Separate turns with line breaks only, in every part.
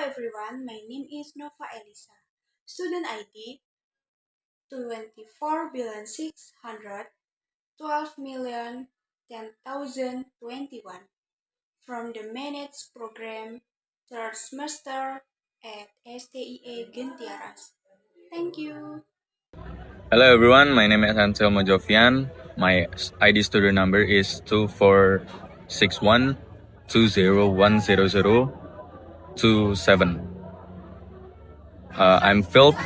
everyone, my name is Nova Elisa. Student ID 24,612,010,021 from the Managed Program third semester at STIA Gentiaras. Thank you.
Hello everyone, my name is Anselmo Jovian. My ID student number is 246120100027. I'm Phil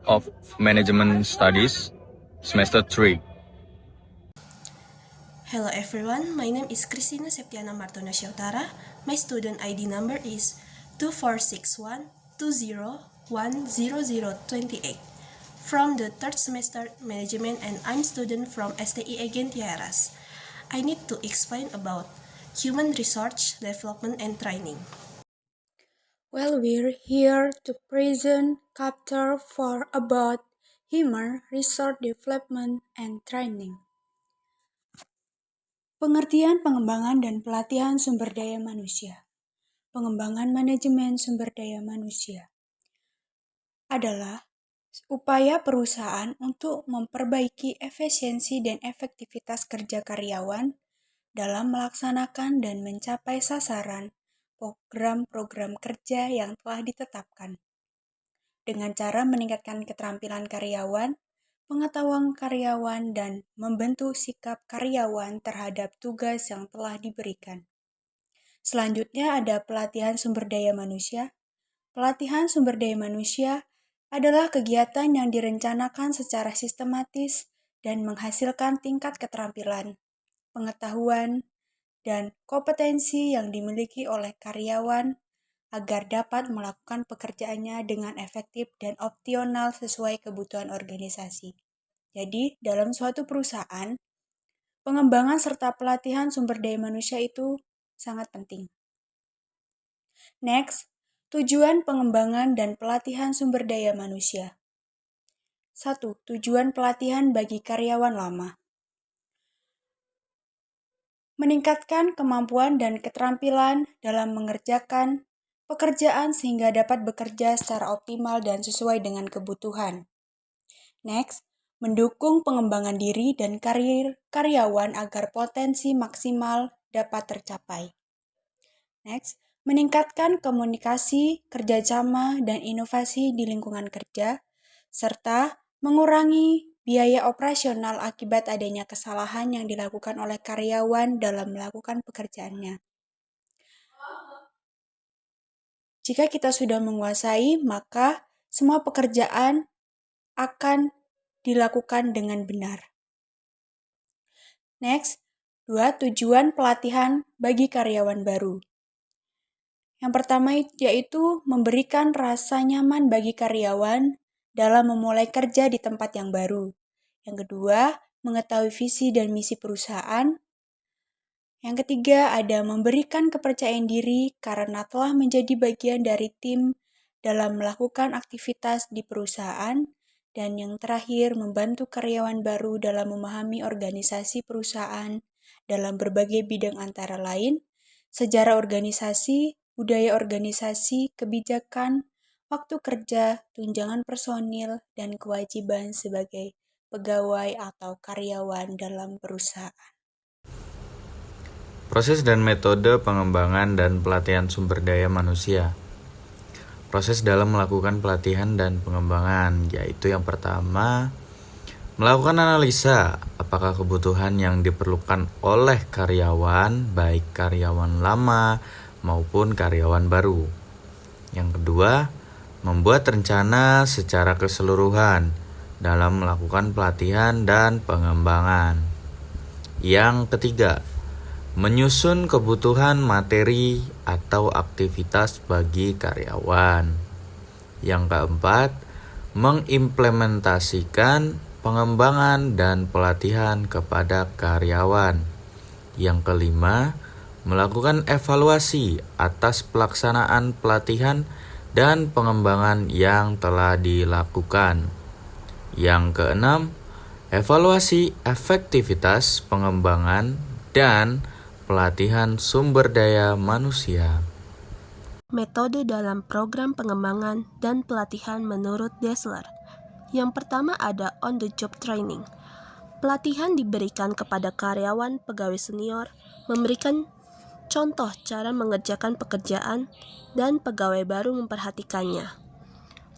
of Management Studies, semester 3.
Hello everyone, my name is Christina Septiana Martona Syautara. My student ID number is 246120100028 from the third semester management, and I'm student from STIA Gentiaras. I need to explain about human resource development and training.
Well, we're here to present chapter 4 about human resource development and training. Pengertian pengembangan dan pelatihan sumber daya manusia. Pengembangan manajemen sumber daya manusia adalah upaya perusahaan untuk memperbaiki efisiensi dan efektivitas kerja karyawan dalam melaksanakan dan mencapai sasaran program-program kerja yang telah ditetapkan. Dengan cara meningkatkan keterampilan karyawan, pengetahuan karyawan, dan membentuk sikap karyawan terhadap tugas yang telah diberikan. Selanjutnya ada pelatihan sumber daya manusia. Pelatihan sumber daya manusia adalah kegiatan yang direncanakan secara sistematis dan menghasilkan tingkat keterampilan, pengetahuan, dan kompetensi yang dimiliki oleh karyawan agar dapat melakukan pekerjaannya dengan efektif dan optimal sesuai kebutuhan organisasi. Jadi, dalam suatu perusahaan, pengembangan serta pelatihan sumber daya manusia itu sangat penting. Next, tujuan pengembangan dan pelatihan sumber daya manusia. 1. Tujuan pelatihan bagi karyawan lama. Meningkatkan kemampuan dan keterampilan dalam mengerjakan pekerjaan sehingga dapat bekerja secara optimal dan sesuai dengan kebutuhan. Next, mendukung pengembangan diri dan karir karyawan agar potensi maksimal dapat tercapai. Next, meningkatkan komunikasi, kerjasama, dan inovasi di lingkungan kerja, serta mengurangi biaya operasional akibat adanya kesalahan yang dilakukan oleh karyawan dalam melakukan pekerjaannya. Jika kita sudah menguasai, maka semua pekerjaan akan dilakukan dengan benar. Next, 2. Tujuan pelatihan bagi karyawan baru. Yang pertama yaitu memberikan rasa nyaman bagi karyawan dalam memulai kerja di tempat yang baru. Yang kedua, mengetahui visi dan misi perusahaan. Yang ketiga, ada memberikan kepercayaan diri karena telah menjadi bagian dari tim dalam melakukan aktivitas di perusahaan. Dan yang terakhir, membantu karyawan baru dalam memahami organisasi perusahaan dalam berbagai bidang antara lain, sejarah organisasi, budaya organisasi, kebijakan, waktu kerja, tunjangan personil, dan kewajiban sebagai pegawai atau karyawan dalam perusahaan.
Proses dan metode pengembangan dan pelatihan sumber daya manusia. Proses dalam melakukan pelatihan dan pengembangan, yaitu yang pertama, melakukan analisa apakah kebutuhan yang diperlukan oleh karyawan, baik karyawan lama maupun karyawan baru. Yang kedua, membuat rencana secara keseluruhan dalam melakukan pelatihan dan pengembangan. Yang ketiga, menyusun kebutuhan materi atau aktivitas bagi karyawan. Yang keempat, mengimplementasikan pengembangan dan pelatihan kepada karyawan. Yang kelima, melakukan evaluasi atas pelaksanaan pelatihan dan pengembangan yang telah dilakukan. Yang keenam, evaluasi efektivitas pengembangan dan pelatihan sumber daya manusia.
Metode dalam program pengembangan dan pelatihan menurut Dassler. Yang pertama ada on-the-job training. Pelatihan diberikan kepada karyawan pegawai senior, memberikan contoh cara mengerjakan pekerjaan, dan pegawai baru memperhatikannya.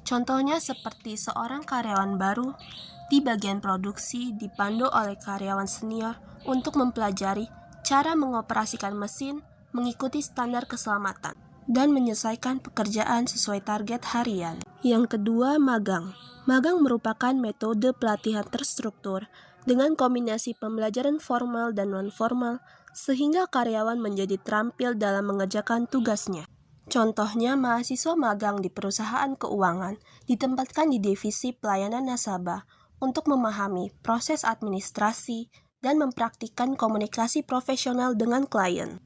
Contohnya seperti seorang karyawan baru di bagian produksi dipandu oleh karyawan senior untuk mempelajari cara mengoperasikan mesin, mengikuti standar keselamatan, dan menyelesaikan pekerjaan sesuai target harian. Yang kedua, magang. Magang merupakan metode pelatihan terstruktur dengan kombinasi pembelajaran formal dan non-formal sehingga karyawan menjadi terampil dalam mengerjakan tugasnya. Contohnya, mahasiswa magang di perusahaan keuangan ditempatkan di divisi pelayanan nasabah untuk memahami proses administrasi dan mempraktikkan komunikasi profesional dengan klien.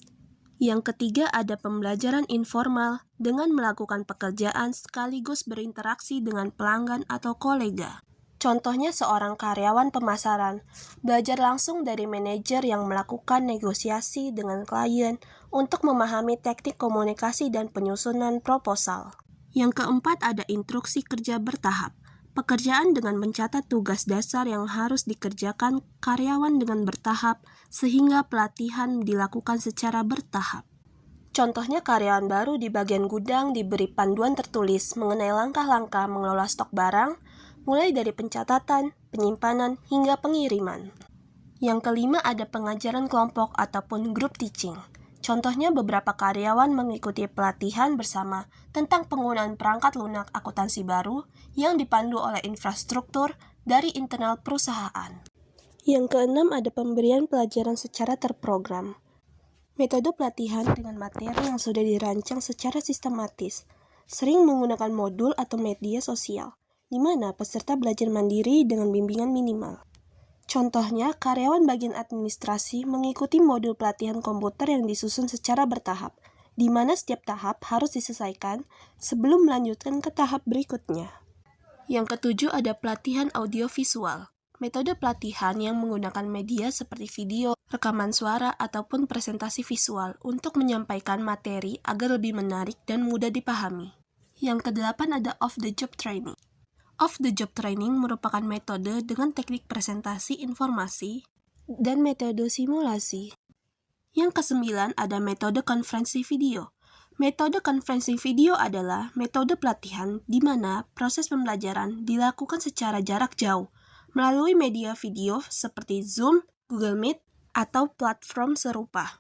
Yang ketiga ada pembelajaran informal dengan melakukan pekerjaan sekaligus berinteraksi dengan pelanggan atau kolega. Contohnya seorang karyawan pemasaran belajar langsung dari manajer yang melakukan negosiasi dengan klien untuk memahami teknik komunikasi dan penyusunan proposal. Yang keempat ada instruksi kerja bertahap. Pekerjaan dengan mencatat tugas dasar yang harus dikerjakan karyawan dengan bertahap sehingga pelatihan dilakukan secara bertahap. Contohnya karyawan baru di bagian gudang diberi panduan tertulis mengenai langkah-langkah mengelola stok barang, mulai dari pencatatan, penyimpanan, hingga pengiriman. Yang kelima ada pengajaran kelompok ataupun group teaching. Contohnya beberapa karyawan mengikuti pelatihan bersama tentang penggunaan perangkat lunak akuntansi baru yang dipandu oleh infrastruktur dari internal perusahaan. Yang keenam ada pemberian pelajaran secara terprogram. Metode pelatihan dengan materi yang sudah dirancang secara sistematis, sering menggunakan modul atau media sosial, di mana peserta belajar mandiri dengan bimbingan minimal. Contohnya, karyawan bagian administrasi mengikuti modul pelatihan komputer yang disusun secara bertahap, di mana setiap tahap harus diselesaikan sebelum melanjutkan ke tahap berikutnya. Yang ketujuh ada pelatihan audiovisual. Metode pelatihan yang menggunakan media seperti video, rekaman suara, ataupun presentasi visual untuk menyampaikan materi agar lebih menarik dan mudah dipahami. Yang kedelapan ada off-the-job training. Off-the-job training merupakan metode dengan teknik presentasi informasi dan metode simulasi. Yang kesembilan ada metode konferensi video. Metode konferensi video adalah metode pelatihan di mana proses pembelajaran dilakukan secara jarak jauh melalui media video seperti Zoom, Google Meet, atau platform serupa.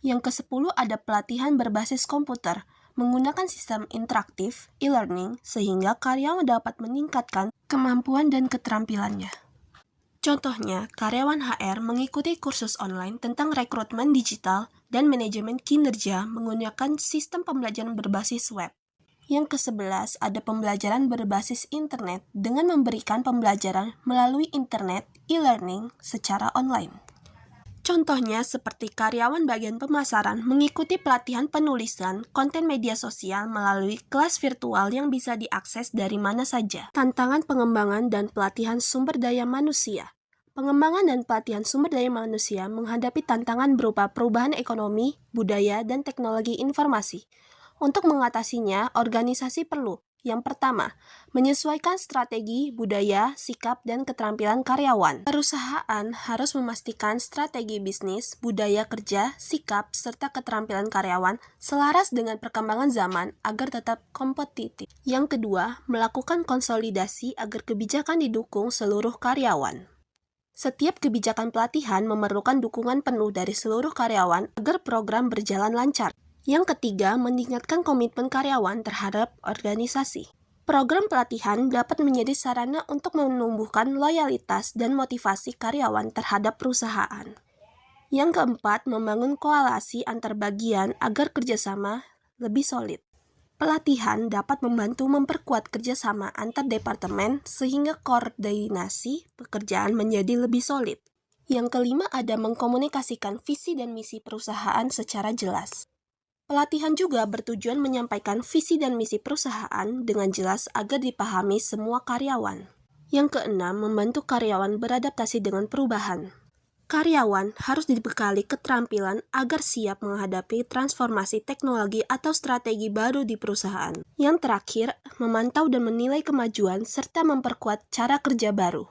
Yang ke-10 ada pelatihan berbasis komputer, menggunakan sistem interaktif, e-learning, sehingga karyawan dapat meningkatkan kemampuan dan keterampilannya. Contohnya, karyawan HR mengikuti kursus online tentang rekrutmen digital dan manajemen kinerja menggunakan sistem pembelajaran berbasis web. Yang ke-11 ada pembelajaran berbasis internet dengan memberikan pembelajaran melalui internet, e-learning, secara online. Contohnya seperti karyawan bagian pemasaran mengikuti pelatihan penulisan konten media sosial melalui kelas virtual yang bisa diakses dari mana saja. Tantangan pengembangan dan pelatihan sumber daya manusia. Pengembangan dan pelatihan sumber daya manusia menghadapi tantangan berupa perubahan ekonomi, budaya, dan teknologi informasi. Untuk mengatasinya, organisasi perlu yang pertama, menyesuaikan strategi, budaya, sikap, dan keterampilan karyawan. Perusahaan harus memastikan strategi bisnis, budaya kerja, sikap, serta keterampilan karyawan selaras dengan perkembangan zaman agar tetap kompetitif. Yang kedua, melakukan konsolidasi agar kebijakan didukung seluruh karyawan. Setiap kebijakan pelatihan memerlukan dukungan penuh dari seluruh karyawan agar program berjalan lancar. Yang ketiga, meningkatkan komitmen karyawan terhadap organisasi. Program pelatihan dapat menjadi sarana untuk menumbuhkan loyalitas dan motivasi karyawan terhadap perusahaan. Yang keempat, membangun koalisi antar bagian agar kerjasama lebih solid. Pelatihan dapat membantu memperkuat kerjasama antar departemen sehingga koordinasi pekerjaan menjadi lebih solid. Yang kelima ada mengkomunikasikan visi dan misi perusahaan secara jelas. Pelatihan juga bertujuan menyampaikan visi dan misi perusahaan dengan jelas agar dipahami semua karyawan. Yang keenam, membantu karyawan beradaptasi dengan perubahan. Karyawan harus dibekali keterampilan agar siap menghadapi transformasi teknologi atau strategi baru di perusahaan. Yang terakhir, memantau dan menilai kemajuan serta memperkuat cara kerja baru.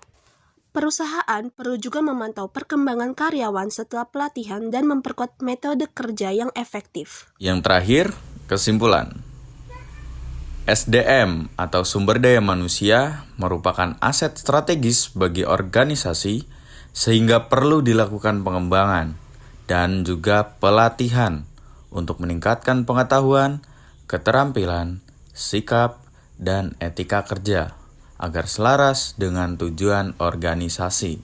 Perusahaan perlu juga memantau perkembangan karyawan setelah pelatihan dan memperkuat metode kerja yang efektif.
Yang terakhir, kesimpulan. SDM atau sumber daya manusia merupakan aset strategis bagi organisasi sehingga perlu dilakukan pengembangan dan juga pelatihan untuk meningkatkan pengetahuan, keterampilan, sikap, dan etika kerja agar selaras dengan tujuan organisasi.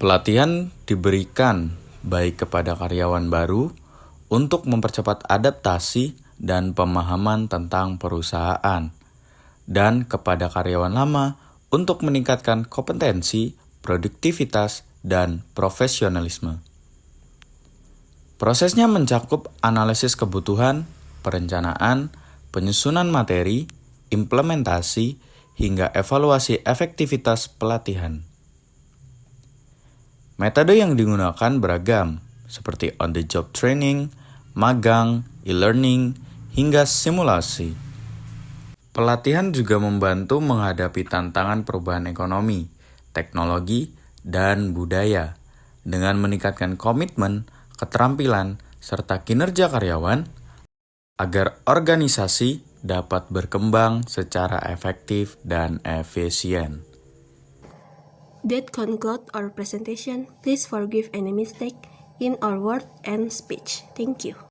Pelatihan diberikan baik kepada karyawan baru untuk mempercepat adaptasi dan pemahaman tentang perusahaan, dan kepada karyawan lama untuk meningkatkan kompetensi, produktivitas, dan profesionalisme. Prosesnya mencakup analisis kebutuhan, perencanaan, penyusunan materi, implementasi, hingga evaluasi efektivitas pelatihan. Metode yang digunakan beragam, seperti on-the-job training, magang, e-learning, hingga simulasi. Pelatihan juga membantu menghadapi tantangan perubahan ekonomi, teknologi, dan budaya dengan meningkatkan komitmen, keterampilan, serta kinerja karyawan agar organisasi dapat berkembang secara efektif dan efisien.
That concludes our presentation. Please forgive any mistake in our word and speech. Thank you.